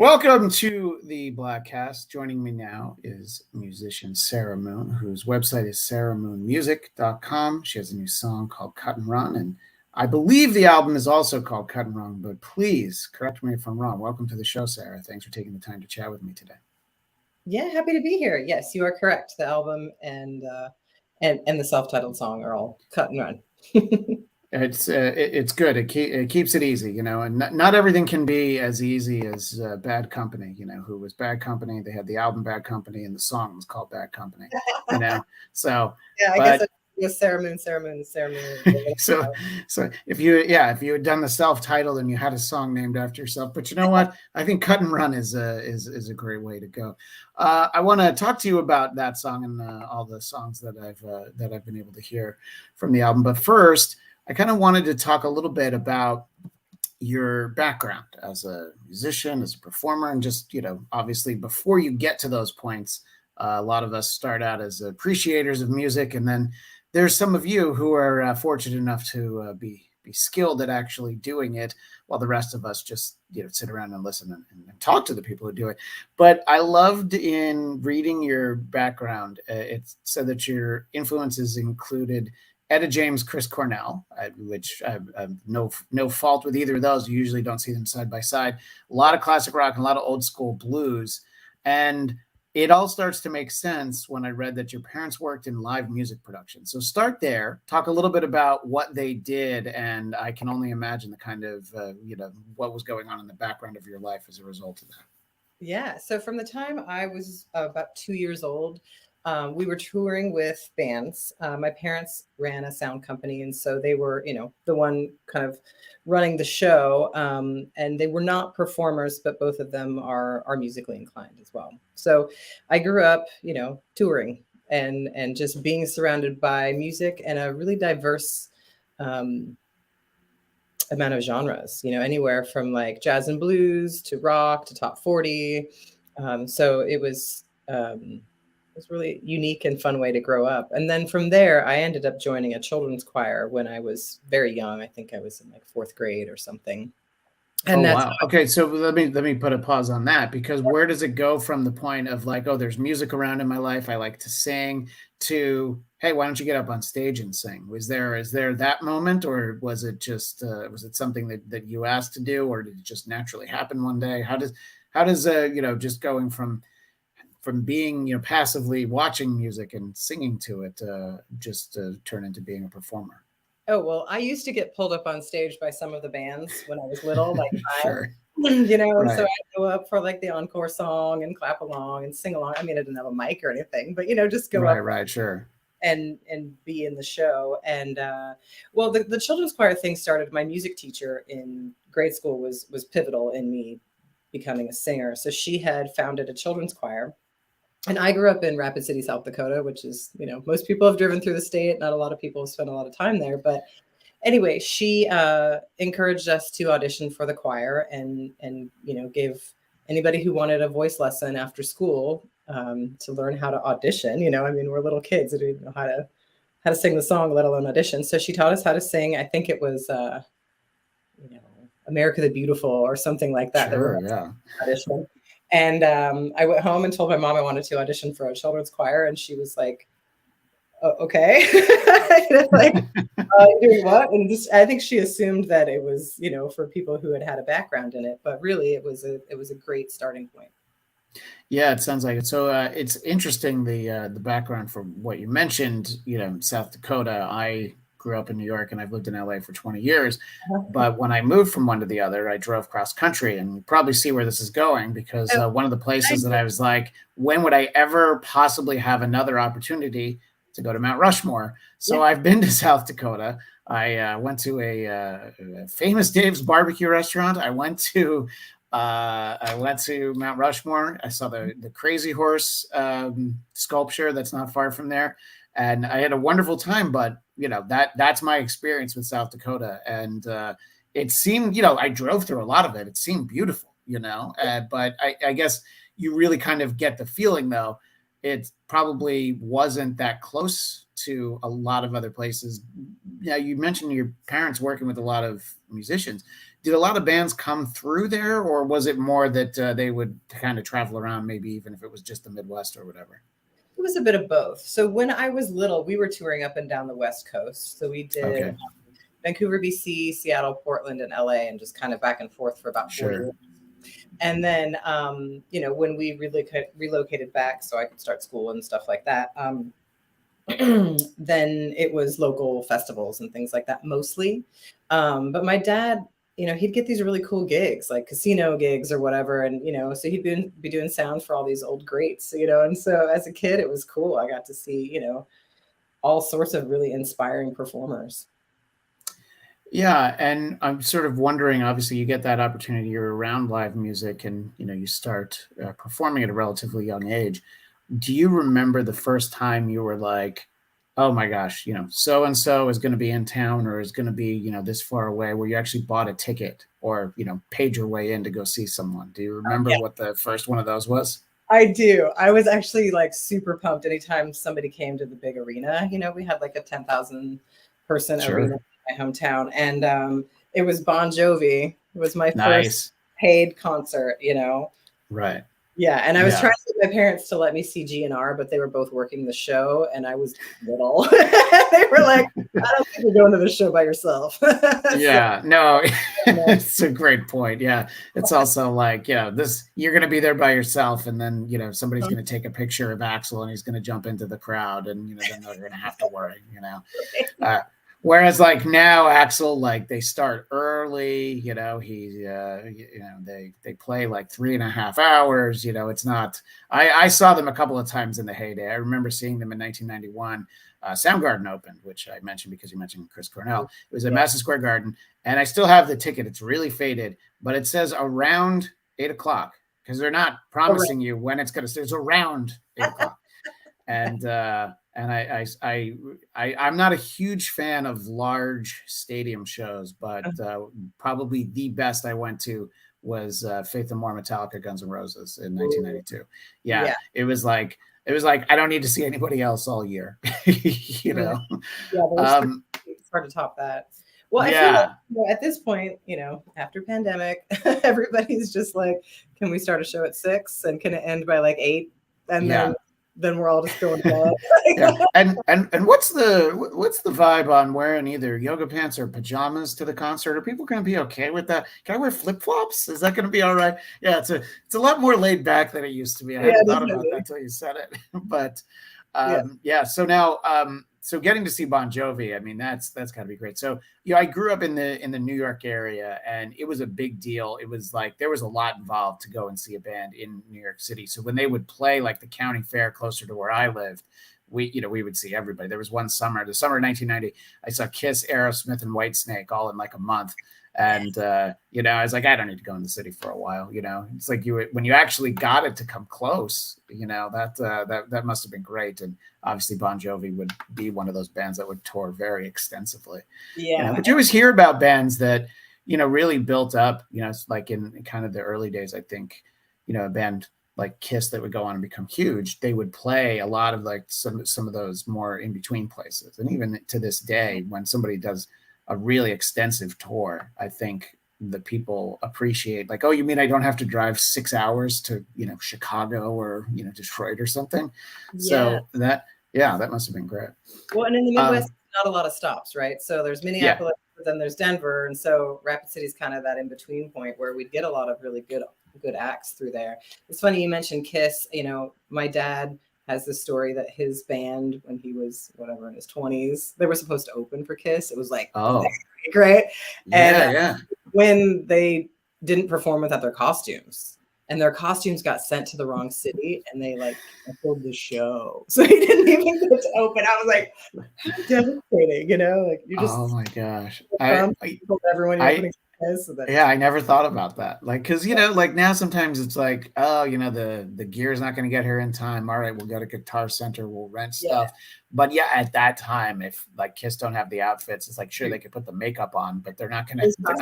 Welcome to the Bladtcast. Joining me now is musician Sarah Moon, whose website is sarahmoonmusic.com. She has a new song called Cut and Run, and I believe the album is also called Cut and Run, but please correct me if I'm wrong. Welcome to the show, Sarah. Thanks for taking the time to chat with me today. Yeah, happy to be here. Yes, you are correct. The album and the self-titled song are all Cut and Run. It's good. It keeps it easy, and not everything can be as easy as Bad Company. Who was Bad Company? They had the album Bad Company, and the song was called Bad Company. So yeah, I guess it was Sarah Moon. so if you had done the self-titled and you had a song named after yourself, but you know what? I think Cut and Run is a great way to go. I want to talk to you about that song and all the songs that I've been able to hear from the album. But first, I kind of wanted to talk a little bit about your background as a musician, as a performer, and just, obviously before you get to those points, a lot of us start out as appreciators of music, and then there's some of you who are fortunate enough to be skilled at actually doing it, while the rest of us just sit around and listen and talk to the people who do it. But I loved in reading your background, it said that your influences included Etta James, Chris Cornell, which I have no fault with either of those. You usually don't see them side by side. A lot of classic rock and a lot of old school blues. And it all starts to make sense when I read that your parents worked in live music production. So start there, talk a little bit about what they did. And I can only imagine the kind of, what was going on in the background of your life as a result of that. Yeah. So from the time I was about 2 years old, we were touring with bands. My parents ran a sound company, and so they were, the one kind of running the show. And they were not performers, but both of them are musically inclined as well. So I grew up, touring and just being surrounded by music and a really diverse amount of genres. Anywhere from like jazz and blues to rock to top 40. So it was really unique and fun way to grow up. And then from there, I ended up joining a children's choir when I was very young. I think I was in like 4th grade or something. And wow. Okay, so let me put a pause on that, because where does it go from the point of like, oh, there's music around in my life, I like to sing, to, hey, why don't you get up on stage and sing? Is there that moment, or was it just was it something that you asked to do, or did it just naturally happen one day? How does just going from being passively watching music and singing to it just turn into being a performer? Oh, well, I used to get pulled up on stage by some of the bands when I was little, like sure. Right. So I'd go up for like the encore song and clap along and sing along. I mean, I didn't have a mic or anything, but just go up. Right, sure. And be in the show. And well, the children's choir thing started. My music teacher in grade school was pivotal in me becoming a singer. So she had founded a children's choir. And I grew up in Rapid City, South Dakota, which is, most people have driven through the state. Not a lot of people have spent a lot of time there. But anyway, she encouraged us to audition for the choir and gave anybody who wanted a voice lesson after school to learn how to audition. I mean, we're little kids that didn't know how to sing the song, let alone audition. So she taught us how to sing. I think it was, America the Beautiful or something like that. Sure, yeah. Audition. And I went home and told my mom I wanted to audition for a children's choir. And she was like, oh, okay. Like, doing what? And I think she assumed that it was, for people who had a background in it. But really, it was a great starting point. Yeah, it sounds like it. So it's interesting, the background for what you mentioned, South Dakota. I grew up in New York and I've lived in LA for 20 years. But when I moved from one to the other, I drove cross country, and you probably see where this is going, because one of the places that I was like, when would I ever possibly have another opportunity to go to Mount Rushmore? So I've been to South Dakota. I went to a famous Dave's barbecue restaurant. I went to Mount Rushmore. I saw the Crazy Horse sculpture that's not far from there, and I had a wonderful time. But that's my experience with South Dakota, and it seemed, I drove through a lot of it. It seemed beautiful, but I guess you really kind of get the feeling, though, it probably wasn't that close to a lot of other places. Yeah, you mentioned your parents working with a lot of musicians. did a lot of bands come through there, or was it more that they would kind of travel around, maybe even if it was just the Midwest or whatever? It was a bit of both. So when I was little, we were touring up and down the West Coast. So we did Okay, Vancouver, BC, Seattle, Portland, and LA, and just kind of back and forth for about 4 years. sure. And then, when we relocated back so I could start school and stuff like that, then it was local festivals and things like that mostly. But my dad, he'd get these really cool gigs, like casino gigs or whatever. And, so he'd be doing sound for all these old greats, and so as a kid, it was cool. I got to see, all sorts of really inspiring performers. Yeah, and I'm sort of wondering. Obviously, you get that opportunity. You're around live music, and you start performing at a relatively young age. Do you remember the first time you were like, "Oh my gosh, so and so is going to be in town, or is going to be, this far away," where you actually bought a ticket or paid your way in to go see someone? Do you remember Yeah, what the first one of those was? I do. I was actually like super pumped anytime somebody came to the big arena. We had like a 10,000 person arena Sure. in my hometown. And it was Bon Jovi. It was my first Nice. paid concert. Right. Yeah. And I was Yeah. trying to get my parents to let me see GNR, but they were both working the show and I was little. They were like, I don't think you're going to the show by yourself. So, Yeah, no, yeah. it's a great point. Yeah, it's also like, this you're going to be there by yourself, and then somebody's going to take a picture of Axel, and he's going to jump into the crowd, and then they're going to have to worry. Uh, Whereas like now, Axel, like they start early. They play like 3.5 hours. It's not. I saw them a couple of times in the heyday. I remember seeing them in 1991. Soundgarden opened, which I mentioned because you mentioned Chris Cornell. It was at Yeah. Madison Square Garden, and I still have the ticket. It's really faded, but it says around 8 o'clock because they're not promising you when it's going to start. It's around 8 o'clock, and I'm not a huge fan of large stadium shows, but probably the best I went to was Faith No More, Metallica, Guns N' Roses in 1992. Yeah, Yeah. it was like I don't need to see anybody else all year. you Yeah. know. There's Um, it's hard to top that. Well, I feel like yeah, at this point, after pandemic, everybody's just like, can we start a show at 6 and can it end by like 8? And yeah. then we're all just going to bed. Yeah, and what's the vibe on wearing either yoga pants or pajamas to the concert? Are people going to be okay with that? Can I wear flip flops? Is that going to be all right? Yeah, it's a lot more laid back than it used to be. I Yeah, hadn't thought about definitely. that till you said it. But Yeah. yeah, so now so getting to see Bon Jovi, I mean that's got to be great. So I grew up in the New York area, and it was a big deal. It was like there was a lot involved to go and see a band in New York City. So when they would play like the county fair closer to where I lived, we would see everybody. There was one summer, the summer of 1990, I saw Kiss, Aerosmith, and Whitesnake all in like a month. And I was like, I don't need to go in the city for a while. It's like when you actually got it to come close. That must have been great. And obviously, Bon Jovi would be one of those bands that would tour very extensively. Yeah. But you always hear about bands that really built up. It's like in kind of the early days. I think a band like Kiss that would go on and become huge, they would play a lot of like some of those more in between places. And even to this day, when somebody does a really extensive tour, I think the people appreciate like, oh, you mean I don't have to drive 6 hours to Chicago or Detroit or something? Yeah. So that must have been great. Well, and in the Um, Midwest, not a lot of stops, right? So there's yeah. Minneapolis, but then there's Denver, and so Rapid City's kind of that in between point where we'd get a lot of really good acts through there. It's funny you mentioned Kiss. My dad has this story that his band, when he was whatever in his 20s, they were supposed to open for Kiss. It was like Oh, great, and yeah. when they didn't perform without their costumes. And their costumes got sent to the wrong city, and they like canceled the show, so he didn't even get to open. I was like, how devastating, like you just Oh my gosh. told everyone you're I opening this, so Yeah, that's I never thought about that. Like, because like now sometimes it's like, oh, the gear's not going to get here in time. All right, we'll go to Guitar Center, we'll rent yeah. stuff. But yeah, at that time, if like Kiss don't have the outfits, it's like sure they could put the makeup on, but they're not gonna His not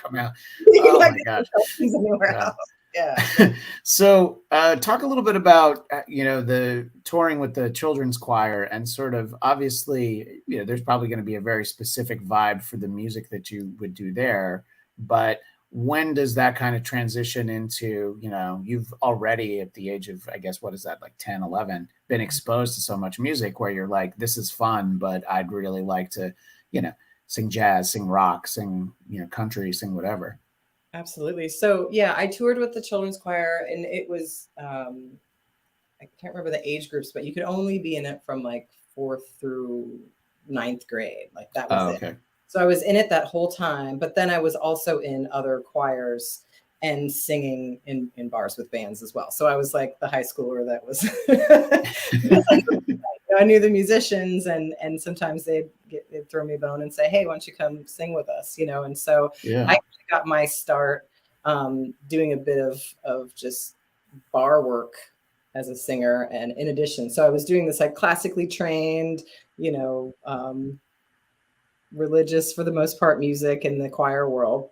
come out. you Oh like my gosh. he's anywhere Yeah. else. Yeah. So talk a little bit about the touring with the children's choir, and sort of obviously there's probably going to be a very specific vibe for the music that you would do there, but when does that kind of transition into, you've already at the age of, I guess, what is that, like 10, 11, been exposed to so much music where you're like, this is fun, but I'd really like to, you know, sing jazz, sing rock, sing, country, sing whatever. Absolutely. So yeah, I toured with the children's choir, and it was I can't remember the age groups, but you could only be in it from like fourth through ninth grade. Like that was Oh, it. okay. So I was in it that whole time, but then I was also in other choirs and singing in bars with bands as well. So I was like the high schooler that was I knew the musicians, and sometimes they'd throw me a bone and say, "Hey, why don't you come sing with us?" And so Yeah. I got my start doing a bit of just bar work as a singer, and in addition, so I was doing this like classically trained, religious for the most part music in the choir world,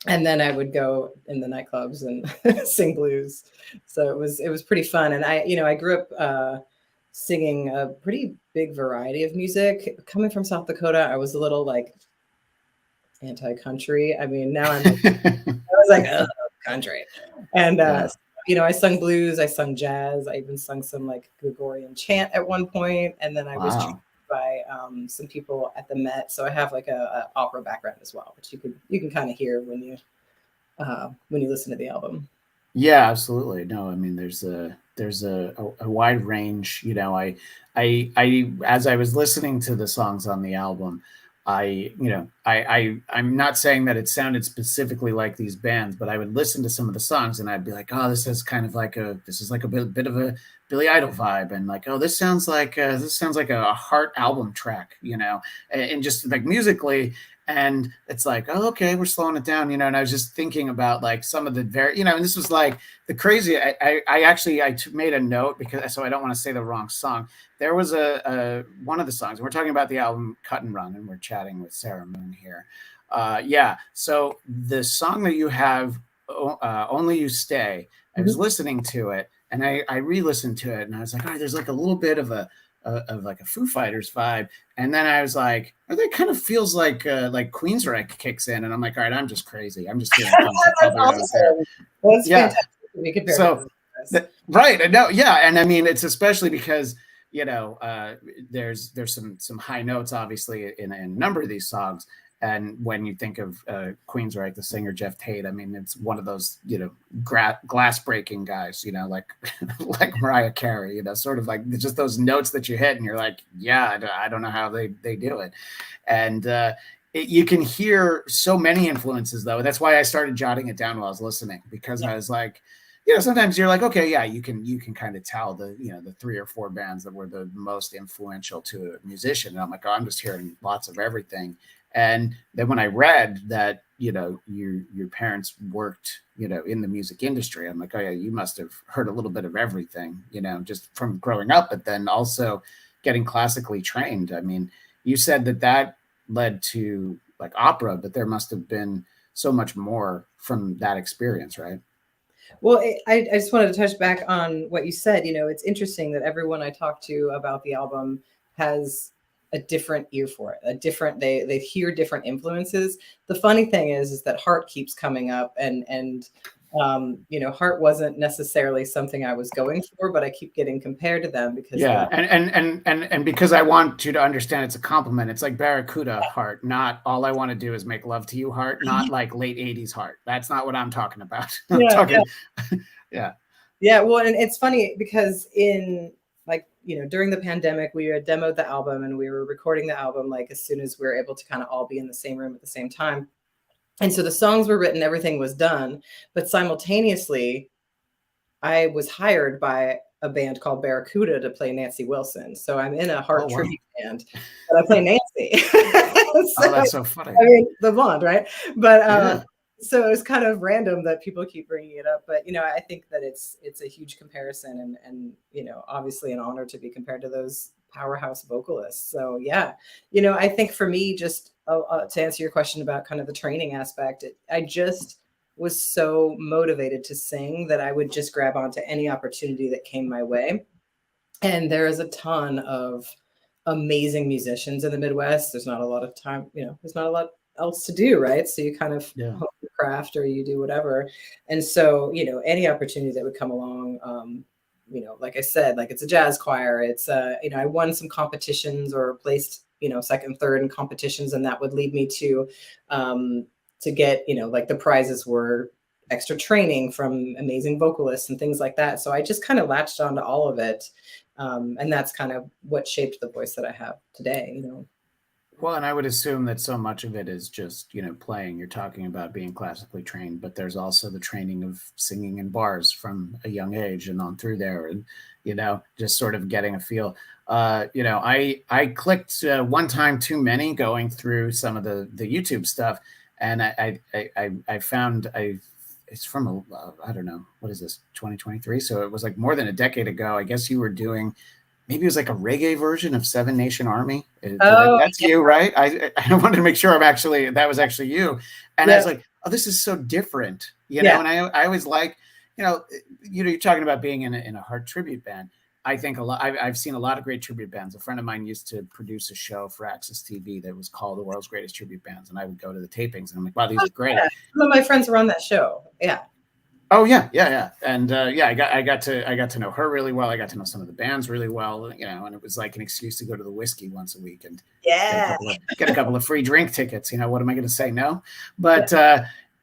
and then I would go in the nightclubs and sing blues. So it was pretty fun, and I grew up singing a pretty big variety of music. Coming from South Dakota, I was a little like anti-country. I mean, now I was like, oh, country, and Yeah. I sung blues, I sung jazz, I even sung some like Gregorian chant at one point, and then I was trained Wow. by some people at the Met, so I have like a opera background as well, which you can kind of hear when you listen to the album. Yeah, absolutely. No, I mean, there's a wide range. I as I was listening to the songs on the album, I'm not saying that it sounded specifically like these bands, but I would listen to some of the songs and I'd be like, oh, this is like a bit of a Billy Idol vibe, and like, oh, this sounds like a Heart album track, and just like musically. And it's like, oh, okay, we're slowing it down, and I was just thinking about like some of the and this was like the crazy. I actually made a note because so I don't want to say the wrong song. There was a one of the songs, and we're talking about the album Cut and Run, and we're chatting with Sarah Moon here. Yeah, so the song that you have, Only You Stay, I was Mhm. listening to it, and I re-listened to it, and I was like, all right, there's like a little bit of like a Foo Fighters vibe. And then I was like, oh, that kind of feels like Queensryche kicks in, and I'm like, all right, I'm just crazy. I'm just hearing tons of That's other notes there. awesome. That's Yeah. fantastic to be compared to So this. right, I know, yeah, and I mean it's especially because there's some high notes obviously in a number of these songs, and when you think of Queensryche, the singer Jeff Tate, I mean it's one of those glass breaking guys, like like Mariah Carey, sort of like just those notes that you hit, and you're like, yeah, I don't know how they do it, and you can hear so many influences though. That's why I started jotting it down while I was listening, because Yeah. I was like, sometimes you're like, okay, yeah, you can kind of tell the three or four bands that were the most influential to a musician. And I'm like, oh, I'm just hearing lots of everything. And then when I read that, your parents worked, in the music industry, I'm like, oh yeah, you must have heard a little bit of everything, just from growing up, but then also getting classically trained. I mean, you said that led to like opera, but there must have been so much more from that experience, right? Well, I just wanted to touch back on what you said. It's interesting that everyone I talk to about the album has a different ear for it, they hear different influences. The funny thing is that Heart keeps coming up, and Heart wasn't necessarily something I was going for, but I keep getting compared to them because Yeah, they're and because I want you to understand, it's a compliment. It's like Barracuda Heart, not all I want to do is make love to you Heart, not like late '80s Heart. That's not what I'm talking about. I'm yeah, talking, yeah, yeah. Well, and it's funny because in like, during the pandemic, we had demoed the album and we were recording the album like as soon as we were able to kind of all be in the same room at the same time. And so the songs were written, everything was done, but simultaneously, I was hired by a band called Barracuda to play Nancy Wilson. So I'm in a oh Heart wow, tribute band, but I play Nancy. oh So, that's so funny. I mean, the blonde, right? But Yeah, so it's kind of random that people keep bringing it up. But I think that it's a huge comparison, and obviously an honor to be compared to those powerhouse vocalists. So yeah, I think for me, just to answer your question about kind of the training aspect, I just was so motivated to sing that I would just grab onto any opportunity that came my way. And there is a ton of amazing musicians in the Midwest. There's not a lot of time, there's not a lot else to do, right? So you kind of Yeah. hone your craft or you do whatever. And so, any opportunity that would come along, like I said, like it's a jazz choir. It's I won some competitions or placed, second, third in competitions, and that would lead me um, to get, like the prizes were extra training from amazing vocalists and things like that. So I just kind of latched onto all of it. And that's kind of what shaped the voice that I have today. Well, and I would assume that so much of it is just, playing. You're talking about being classically trained, but there's also the training of singing in bars from a young age and on through there, and just sort of getting a feel. I clicked one time too many going through some of the YouTube stuff, and I found it's from I don't know, what is this, 2023? So it was like more than a decade ago. I guess you were doing, maybe it was like a reggae version of Seven Nation Army. Oh, That's yeah. you, right? I wanted to make sure that was actually you. And I was Yep. like, oh, this is so different, Yeah. And I always like, you're talking about being in a hard tribute band. I think a lot. I've seen a lot of great tribute bands. A friend of mine used to produce a show for Access TV that was called The World's Greatest Tribute Bands, and I would go to the tapings, and I'm like, wow, these Oh, are great. yeah. Some of my friends were on that show. Yeah. Oh yeah, and I got to know her really well. I got to know some of the bands really well, and it was like an excuse to go to the whiskey once a week and Yeah. get a couple of free drink tickets. What am I going to say? No, Yeah. but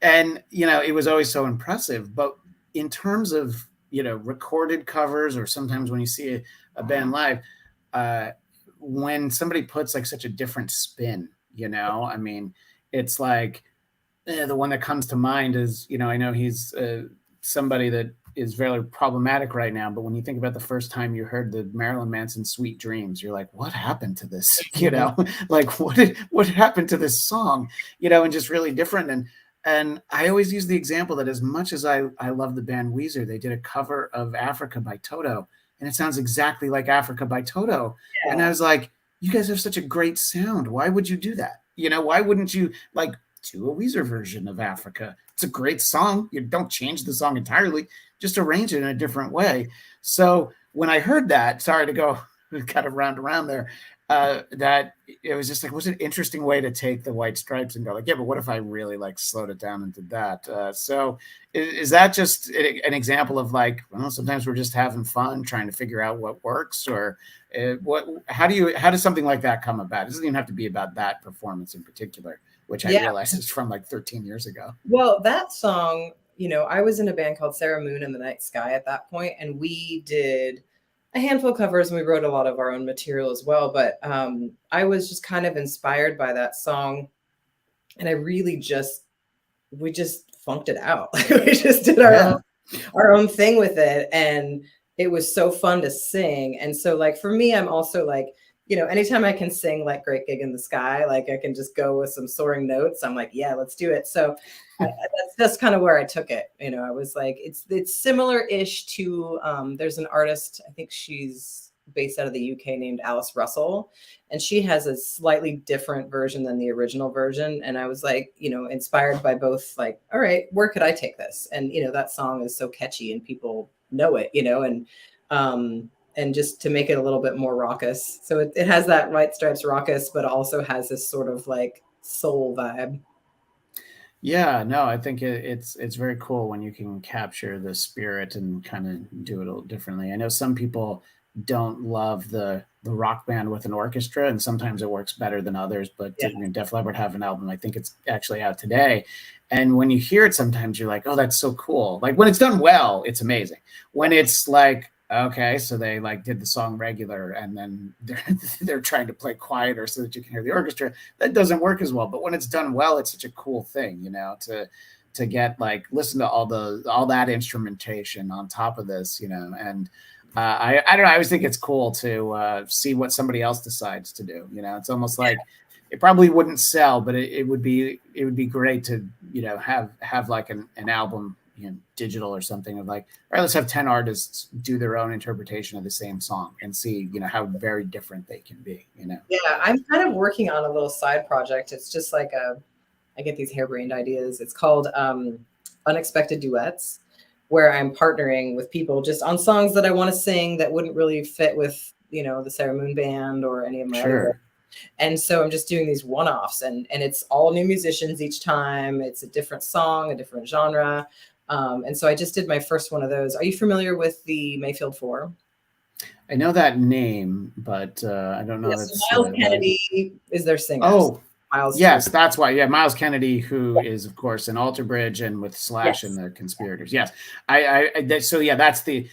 and it was always so impressive. But in terms of recorded covers, or sometimes when you see a band live, uh, when somebody puts like such a different spin, I mean, it's like the one that comes to mind is, I know he's somebody that is very problematic right now, but when you think about the first time you heard the Marilyn Manson Sweet Dreams, you're like, what happened to this? Like what happened to this song? And just really different. And I always use the example that as much as I love the band Weezer, they did a cover of Africa by Toto, and it sounds exactly like Africa by Toto. And I Yeah. was like, you guys have such a great sound. Why would you do that? Why wouldn't you like to a Weezer version of Africa? It's a great song. You don't change the song entirely, just arrange it in a different way. So when I heard that, sorry to go kind of round around there, that it was just like, was an interesting way to take the White Stripes and go like, yeah, but what if I really like slowed it down and did that? So is that just an example of like, well, sometimes we're just having fun trying to figure out what works, or how does something like that come about? It doesn't even have to be about that performance in particular, which I Yeah. realize is from like 13 years ago. Well, that song, I was in a band called Sarah Moon and the Night Sky at that point, and we did a handful of covers and we wrote a lot of our own material as well. But I was just kind of inspired by that song, and we just funked it out. We just did Yeah. our own thing with it, and it was so fun to sing. And so like for me, I'm also like, anytime I can sing like Great Gig in the Sky, like I can just go with some soaring notes, I'm like, yeah, let's do it. So that's just kind of where I took it. I was like, it's similar-ish to there's an artist, I think she's based out of the UK, named Alice Russell, and she has a slightly different version than the original version. And I was like, inspired by both, like, all right, where could I take this? And that song is so catchy and people know it, and just to make it a little bit more raucous. So it has that White Stripes raucous, but also has this sort of like soul vibe. Yeah, no, I think it's very cool when you can capture the spirit and kind of do it a little differently. I know some people don't love the rock band with an orchestra, and sometimes it works better than others. But Yeah. Def Leppard have an album. I think it's actually out today, and when you hear it, sometimes you're like, "Oh, that's so cool!" Like when it's done well, it's amazing. When it's like, okay, so they like did the song regular, and then they're trying to play quieter so that you can hear the orchestra, that doesn't work as well. But when it's done well, it's such a cool thing, to get like listen to all that instrumentation on top of this, and I don't know. I always think it's cool to see what somebody else decides to do. It's almost like it probably wouldn't sell, but it would be great to have like an album, digital or something, of like, all right, let's have 10 artists do their own interpretation of the same song and see how very different they can be. Yeah, I'm kind of working on a little side project. It's just like I get these harebrained ideas. It's called Unexpected Duets, where I'm partnering with people just on songs that I want to sing that wouldn't really fit with, the Sarah Moon Band or any of my other Sure. And so I'm just doing these one-offs, and it's all new musicians each time. It's a different song, a different genre. And so I just did my first one of those. Are you familiar with the Mayfield Four? I know that name, but I don't know. Yes, That's Miles that. Kennedy is their singer. Oh, Miles too. yes, that's why. Yeah, Miles Kennedy, who is of course in Alter Bridge and with Slash and Yes. the Conspirators. Yes, so yeah, that's the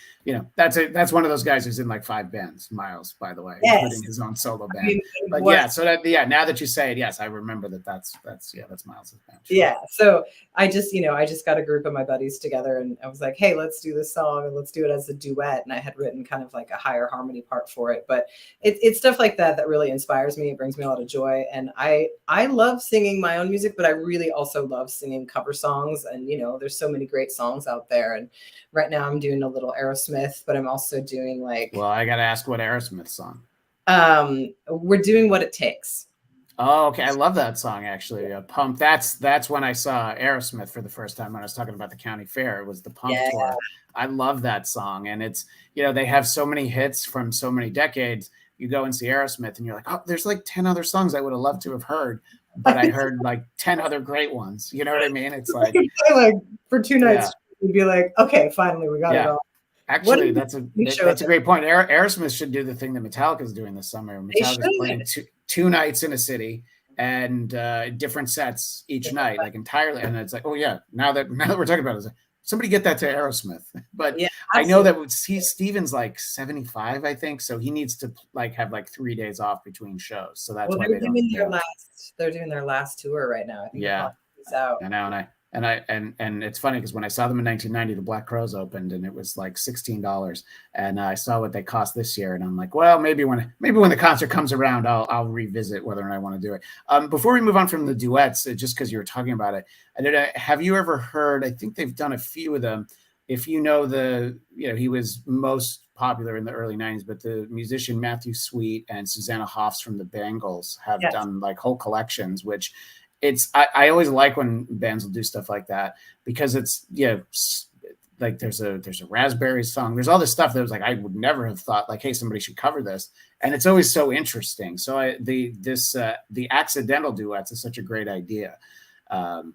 that's one of those guys who's in like 5 bands. Miles, by the way, Yes. including his own solo I band. mean, But what yeah, so that now that you say it, yes, I remember that's Miles's band. Sure. Yeah. So I just got a group of my buddies together, and I was like, hey, let's do this song and let's do it as a duet. And I had written kind of like a higher harmony part for it. But it's stuff like that that really inspires me. It brings me a lot of joy. And I love singing my own music, but I really also love singing cover songs. And, there's so many great songs out there. And right now I'm doing a little Aerosmith, but I'm also doing like, Well, I got to ask, what Aerosmith song? we're doing What It Takes. Oh, okay. I love that song actually. Pump. That's when I saw Aerosmith for the first time when I was talking about the county fair. It was the Pump tour. I love that song, and it's they have so many hits from so many decades. You go and see Aerosmith, and you're like, oh, there's like 10 other songs I would have loved to have heard, but I heard like 10 other great ones. You know what I mean? It's like for 2 nights, you'd be like, okay, finally we got it all. Actually, that's a great point. Aerosmith should do the thing that Metallica is doing this summer. Metallica's playing two nights in a city and different sets each night, like entirely. And it's like, oh yeah, now that we're talking about it, like, somebody get that to Aerosmith. But yeah, I know that Steven's like 75, I think, so he needs to like have like 3 days off between shows. So that's why they're doing their last tour right now. I think out. I know, and it's funny because when I saw them in 1990, the Black Crowes opened and it was like $16, and I saw what they cost this year, and I'm like, well, maybe when the concert comes around, I'll revisit whether or not I want to do it. Before we move on from the duets, just because you were talking about it, have you ever heard? I think they've done a few of them. If you know he was most popular in the early 90s, but the musician Matthew Sweet and Susanna Hoffs from the Bangles have done like whole collections, which I always like when bands will do stuff like that, because it's like there's a Raspberry song, there's all this stuff that was like I would never have thought like, hey, somebody should cover this, and it's always so interesting. So the accidental duets is such a great idea. And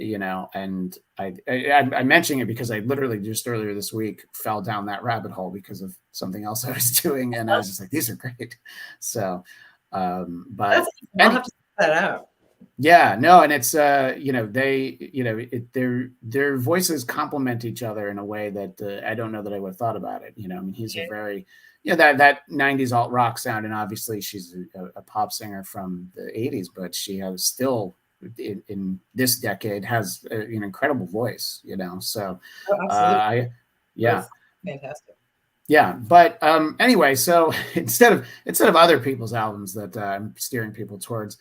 I'm mentioning it because I literally just earlier this week fell down that rabbit hole because of something else I was doing, and I was just like, these are great. So but I'll have to check that out. Yeah, no, and it's their voices complement each other in a way that I don't know that I would have thought about it. I mean, he's a very that 90s alt rock sound, and obviously she's a pop singer from the 80s, but she has still in this decade has an incredible voice. So fantastic. Yeah, but anyway, so instead of other people's albums that I'm steering people towards,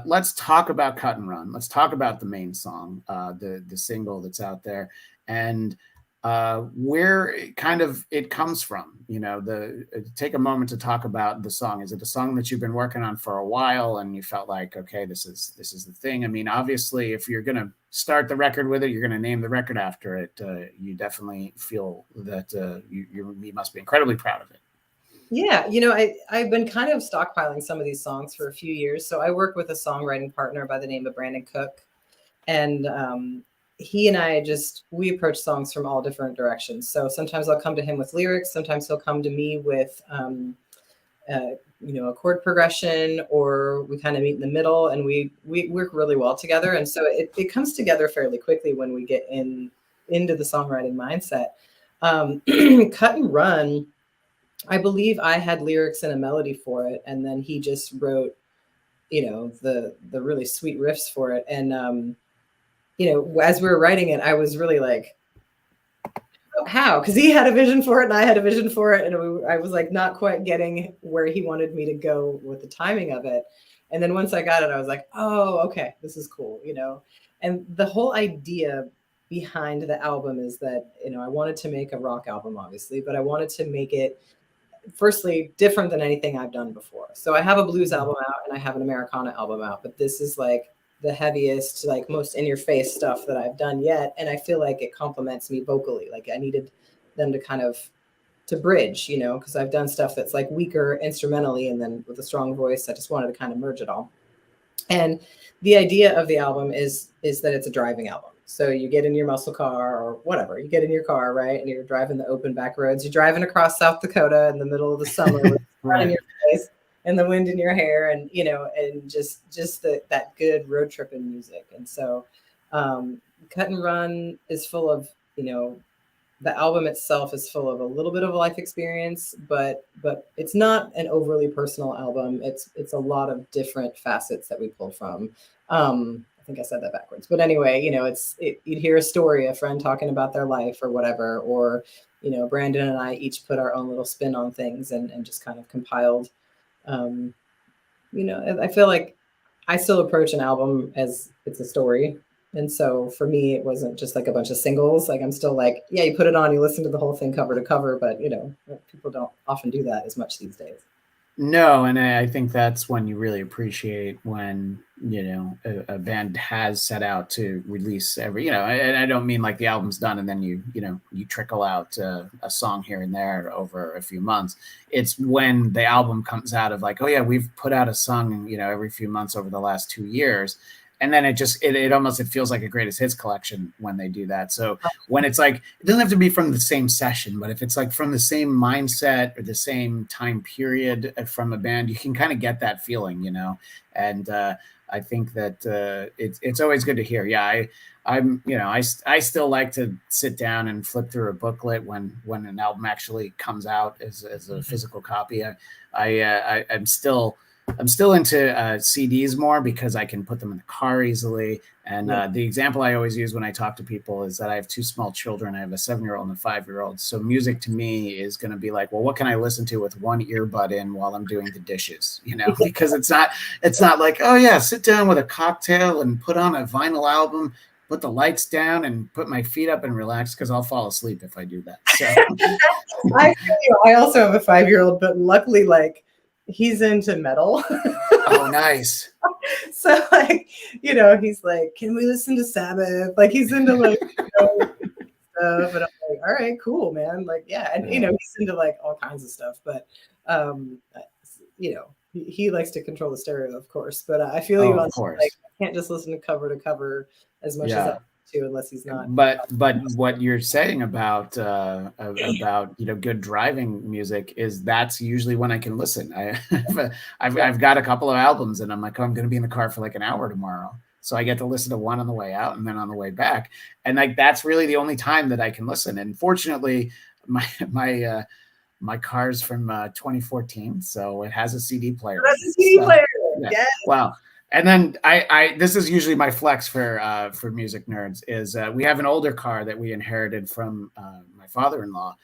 let's talk about Cut and Run. Let's talk about the main song, the single that's out there, and where it comes from. Take a moment to talk about the song. Is it a song that you've been working on for a while and you felt like, okay, this is the thing? I mean, obviously, if you're going to start the record with it, you're going to name the record after it. You definitely feel that you must be incredibly proud of it. Yeah, I've been kind of stockpiling some of these songs for a few years. So I work with a songwriting partner by the name of Brandon Cook, and he and I we approach songs from all different directions. So sometimes I'll come to him with lyrics. Sometimes he'll come to me with, a chord progression, or we kind of meet in the middle, and we work really well together. And so it comes together fairly quickly when we get into the songwriting mindset. Cut and Run, I believe I had lyrics and a melody for it, and then he just wrote, the really sweet riffs for it. And as we were writing it, I was really like, how? Because he had a vision for it and I had a vision for it, and I was like not quite getting where he wanted me to go with the timing of it. And then once I got it, I was like, oh, okay, this is cool, And the whole idea behind the album is that I wanted to make a rock album, obviously, but I wanted to make it firstly different than anything I've done before. So I have a blues album out and I have an Americana album out, but this is like the heaviest, like most in your face stuff that I've done yet. And I feel like it complements me vocally. Like I needed them to kind of to bridge, you know, because I've done stuff that's like weaker instrumentally and then with a strong voice. I just wanted to kind of merge it all. And the idea of the album is that it's a driving album. So you get in your muscle car or whatever, you get in your car, right? And you're driving the open back roads. You're driving across South Dakota in the middle of the summer with the sun in your face and the wind in your hair, and you know, and just that good road tripping music. And so Cut and Run is full of, you know, the album itself is full of a little bit of life experience, but it's not an overly personal album. It's a lot of different facets that we pull from. I think I said that backwards, but anyway, you know, you'd hear a story, a friend talking about their life or whatever, or you know, Brandon and I each put our own little spin on things and just kind of compiled. You know, I feel like I still approach an album as it's a story. And so for me, it wasn't just like a bunch of singles. Like I'm still like, yeah, you put it on, you listen to the whole thing cover to cover, but you know, people don't often do that as much these days. No, and I think that's when you really appreciate when, you know, a band has set out to release every, you know, and I don't mean like the album's done and then you know, you trickle out a song here and there over a few months. It's when the album comes out of like, oh yeah, we've put out a song, you know, every few months over the last 2 years. And then it almost feels like a greatest hits collection when they do that. So when it's like, it doesn't have to be from the same session, but if it's like from the same mindset or the same time period from a band, you can kind of get that feeling, you know. And I think that it's always good to hear. Yeah, I'm you know, I still like to sit down and flip through a booklet when an album actually comes out as a physical copy. I'm still into CDs more because I can put them in the car easily. And the example I always use when I talk to people is that I have 2 small children. I have a 7-year-old and a 5-year-old. So music to me is going to be like, well, what can I listen to with one earbud in while I'm doing the dishes? You know, because it's not like, oh yeah, sit down with a cocktail and put on a vinyl album, put the lights down and put my feet up and relax, because I'll fall asleep if I do that. So I feel you. I also have a 5-year-old, but luckily, like, he's into metal. Oh, nice. So like, you know, he's like, can we listen to Sabbath? Like he's into like, you know, stuff. And I'm like, all right, cool, man. Like, yeah. And you know, he's into like all kinds of stuff, but you know, he likes to control the stereo, of course. But I feel you on like, I can't just listen to cover as much as I to unless he's not. But what you're saying about you know, good driving music is that's usually when I can listen. I've got a couple of albums and I'm like, oh, I'm going to be in the car for like an hour tomorrow, so I get to listen to one on the way out and then on the way back, and like that's really the only time that I can listen. And fortunately, my car's from 2014, so it has a CD player. That's a CD player. Yeah. Yes. Wow. And then I this is usually my flex for music nerds is we have an older car that we inherited from my father-in-law.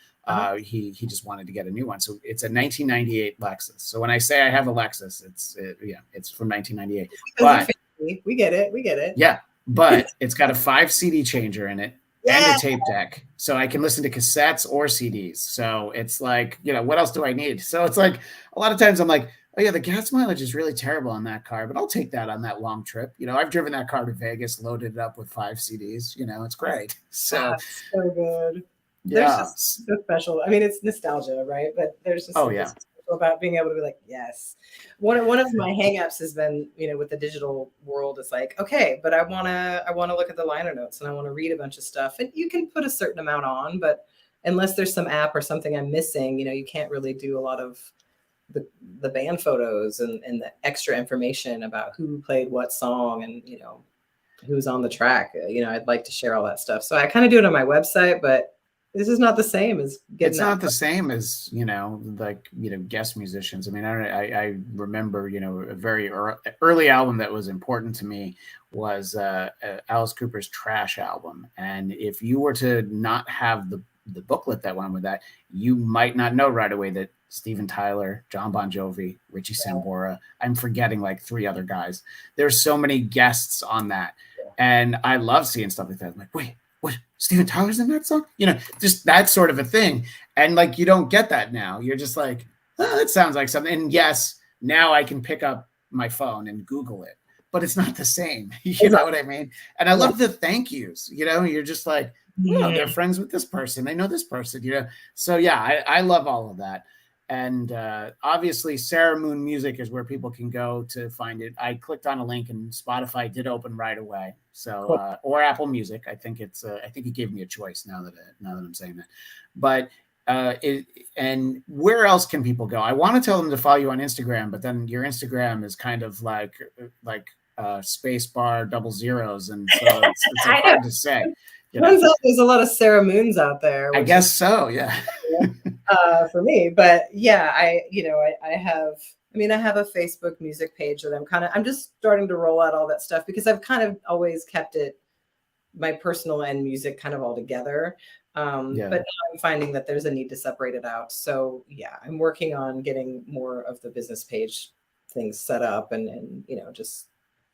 He just wanted to get a new one, so it's a 1998 Lexus. So when I say I have a Lexus, it's from 1998. But we get it. Yeah, but it's got a 5 CD changer in it. And a tape deck, so I can listen to cassettes or CDs. So it's like, you know, what else do I need? So it's like a lot of times I'm like, oh yeah, the gas mileage is really terrible on that car, but I'll take that on that long trip. You know, I've driven that car to Vegas, loaded it up with 5 CDs. You know, it's great. So so good. Yeah, there's just so special. I mean, it's nostalgia, right? But there's just something special about being able to be like, yes. One of my hangups has been, you know, with the digital world, is like, okay, but I wanna look at the liner notes and I want to read a bunch of stuff. And you can put a certain amount on, but unless there's some app or something I'm missing, you know, you can't really do a lot of the band photos and the extra information about who played what song and, you know, who's on the track. You know, I'd like to share all that stuff. So I kind of do it on my website, but this is not the same as getting. It's not the same as, you know, like, you know, guest musicians. I mean, I remember, you know, a very early album that was important to me was Alice Cooper's Trash album. And if you were to not have the booklet that went with that, you might not know right away that Steven Tyler, John Bon Jovi, Richie Sambora, I'm forgetting like 3 other guys. There's so many guests on that. And I love seeing stuff like that. I'm like, wait, what? Steven Tyler's in that song? You know, just that sort of a thing. And like, you don't get that now. You're just like, oh, that sounds like something. And yes, now I can pick up my phone and Google it. but it's not the same. You know what I mean? And I love the thank yous. You know, you're just like, oh, they're friends with this person. They know this person. You know, so yeah, I love all of that. And obviously, Sarah Moon Music is where people can go to find it. I clicked on a link, and Spotify did open right away. So, or Apple Music. I think it's. I think he gave me a choice now that I'm saying that. But and where else can people go? I want to tell them to follow you on Instagram, but then your Instagram is kind of like space bar double zeros, and so it's like hard to say. Turns out there's a lot of Sarah Moons out there. I guess so, yeah. For me, but yeah, I have a Facebook music page that I'm just starting to roll out all that stuff because I've kind of always kept it my personal and music kind of all together. But now I'm finding that there's a need to separate it out. So yeah, I'm working on getting more of the business page things set up and just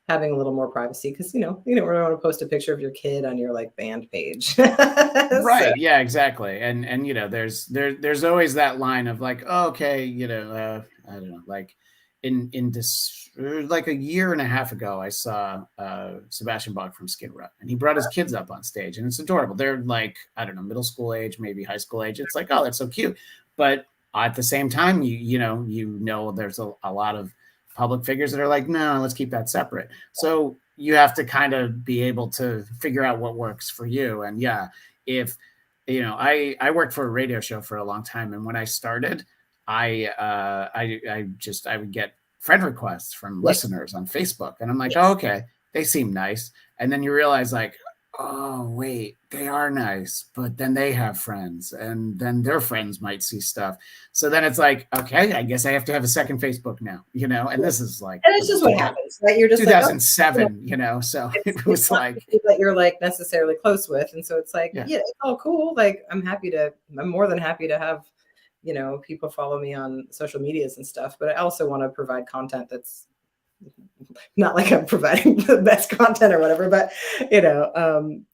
having a little more privacy because you don't want to post a picture of your kid on your like band page. Right. So. Yeah, exactly. And there's always that line of like, oh, okay, I don't know, like in this like a year and a half ago, I saw Sebastian Bach from Skid Row, and he brought his kids up on stage, and it's adorable. They're like, I don't know, middle school age, maybe high school age. It's like, oh, that's so cute. But at the same time, you know, there's a lot of public figures that are like, no, let's keep that separate. So you have to kind of be able to figure out what works for you. And yeah, if I worked for a radio show for a long time, and when I started, I would get friend requests from listeners on Facebook, and I'm like, oh, okay, they seem nice. And then you realize like, oh wait, they are nice, but then they have friends, and then their friends might see stuff. So then it's like, okay, I guess I have to have a second Facebook now, and this is like, and it's just what happens, right? You're just 2007, like, so it was like that you're like necessarily close with, and so it's like, yeah, it's all cool. Like I'm more than happy to have, people follow me on social medias and stuff, but I also want to provide content that's not like I'm providing the best content or whatever, but I'm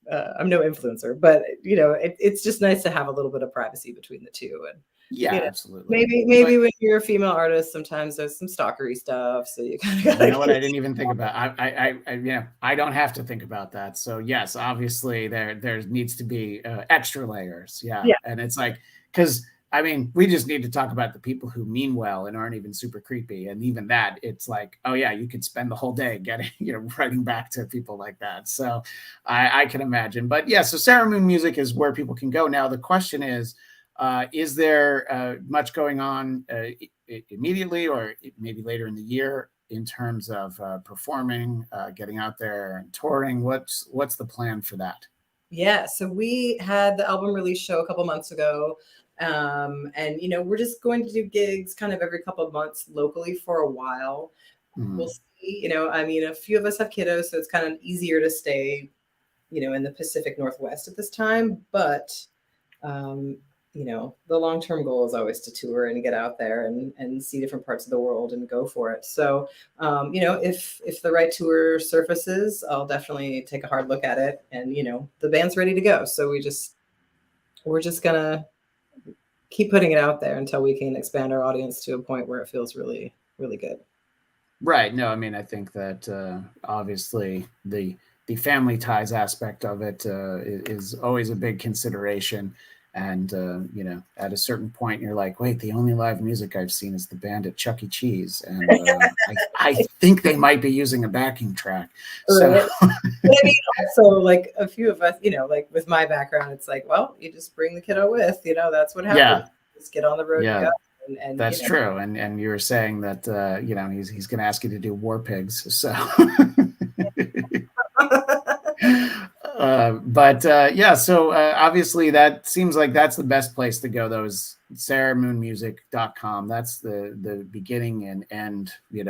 no influencer, but it's just nice to have a little bit of privacy between the two. And absolutely. Maybe when you're a female artist, sometimes there's some stalkery stuff, so you kind of what I didn't even think about. I don't have to think about that. So yes, obviously there needs to be extra layers. Yeah. And it's like, because I mean, we just need to talk about the people who mean well and aren't even super creepy. And even that, it's like, oh yeah, you could spend the whole day getting, writing back to people like that. So I can imagine. But yeah, so Sarah Moon Music is where people can go. Now, the question is there much going on immediately or maybe later in the year in terms of performing, getting out there and touring? What's the plan for that? Yeah, so we had the album release show a couple months ago. And we're just going to do gigs kind of every couple of months locally for a while. We'll see. A few of us have kiddos, so it's kind of easier to stay in the Pacific Northwest at this time, but the long-term goal is always to tour and get out there and see different parts of the world and go for it. So if the right tour surfaces, I'll definitely take a hard look at it, and the band's ready to go, so we're just gonna keep putting it out there until we can expand our audience to a point where it feels really, really good. Right. No, I mean, I think that obviously the family ties aspect of it is always a big consideration. And, at a certain point, you're like, wait, the only live music I've seen is the band at Chuck E. Cheese. And I think they might be using a backing track. So. But I mean, also, like a few of us, like with my background, it's like, well, you just bring the kiddo with, that's what happens. Yeah. Just get on the road and go. And that's true. And you were saying that, he's going to ask you to do War Pigs. So. So obviously that seems like that's the best place to go, though, is sarahmoonmusic.com. That's the beginning and end. You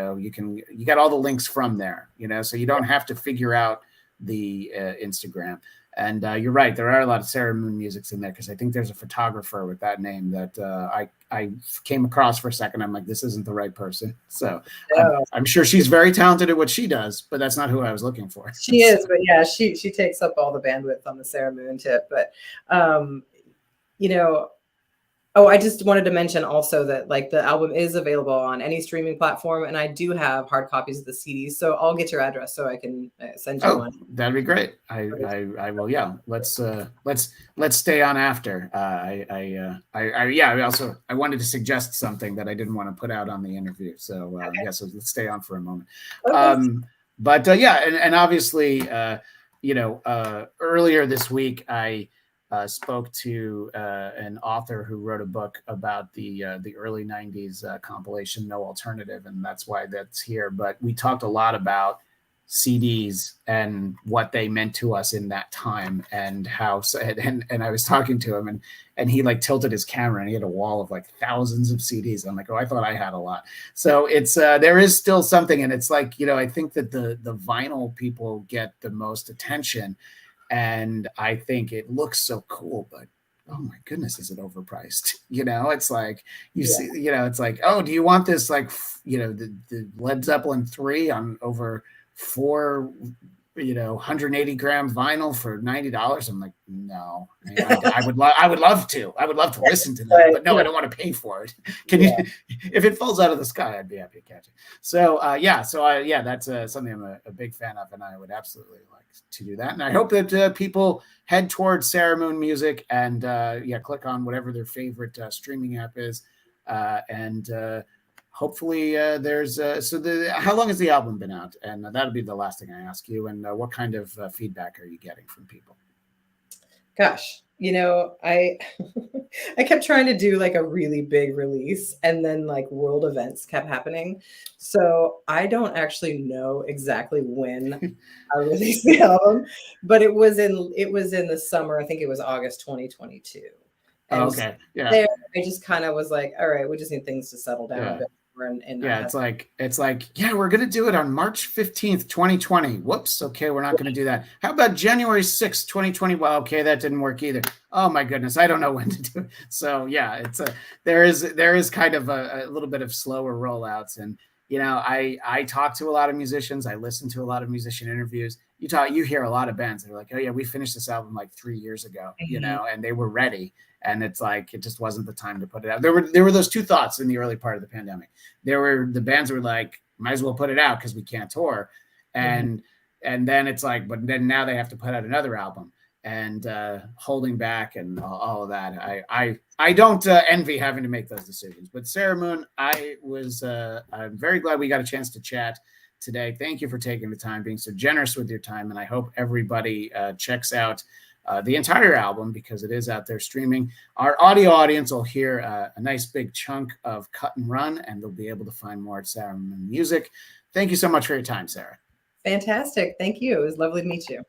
got all the links from there, so you don't have to figure out the Instagram. And you're right, there are a lot of Sarah Moon Musics in there, because I think there's a photographer with that name that I came across for a second. I'm like, this isn't the right person. So I'm sure she's very talented at what she does, but that's not who I was looking for. She is, but yeah, she takes up all the bandwidth on the Sarah Moon tip. But Oh, I just wanted to mention also that like the album is available on any streaming platform, and I do have hard copies of the CDs. So I'll get your address so I can send you Oh, one. that'd be great. I will. Yeah. Let's stay on after. Yeah. I wanted to suggest something that I didn't want to put out on the interview. So yeah. So let's stay on for a moment. Okay. But yeah, and obviously, earlier this week I spoke to an author who wrote a book about the early '90s compilation "No Alternative," and that's why that's here. But we talked a lot about CDs and what they meant to us in that time, and how and I was talking to him, and he like tilted his camera and he had a wall of like thousands of CDs. I'm like, oh, I thought I had a lot. So it's there is still something, and it's like, I think that the vinyl people get the most attention, and I think it looks so cool, but oh my goodness, is it overpriced? It's like you see, it's like, oh, do you want this like the Led Zeppelin 3 on over 4 180 gram vinyl for $90? I'm like, no. I would love to listen to that, but no, I don't want to pay for it. Can you, if it falls out of the sky, I'd be happy to catch it. So that's something I'm a big fan of, and I would absolutely like to do that. And I hope that people head towards Sarah Moon Music and click on whatever their favorite streaming app is, and hopefully there's how long has the album been out? And that'll be the last thing I ask you. And what kind of feedback are you getting from people? Gosh, I I kept trying to do like a really big release, and then like world events kept happening. So I don't actually know exactly when I released the album, but it was in the summer. I think it was August 2022. And okay. Yeah. There, I just kind of was like, all right, we just need things to settle down a bit. It's like, we're going to do it on March 15th, 2020. Whoops. Okay. We're not going to do that. How about January 6th, 2020? Well, okay. That didn't work either. Oh my goodness. I don't know when to do it. So yeah, there is kind of a little bit of slower rollouts. And, I talk to a lot of musicians. I listen to a lot of musician interviews. You hear a lot of bands that are like, oh yeah, we finished this album like 3 years ago, and they were ready. And it's like, it just wasn't the time to put it out. There were those two thoughts in the early part of the pandemic. There were the bands were like, might as well put it out because we can't tour. And then it's like, but then now they have to put out another album, and holding back and all of that. I don't envy having to make those decisions. But Sarah Moon, I'm very glad we got a chance to chat today. Thank you for taking the time, being so generous with your time. And I hope everybody checks out the entire album, because it is out there streaming. Our audio audience will hear a nice big chunk of Cut and Run, and they'll be able to find more at Sarah Moon Music. Thank you so much for your time, Sarah. Fantastic. Thank you. It was lovely to meet you.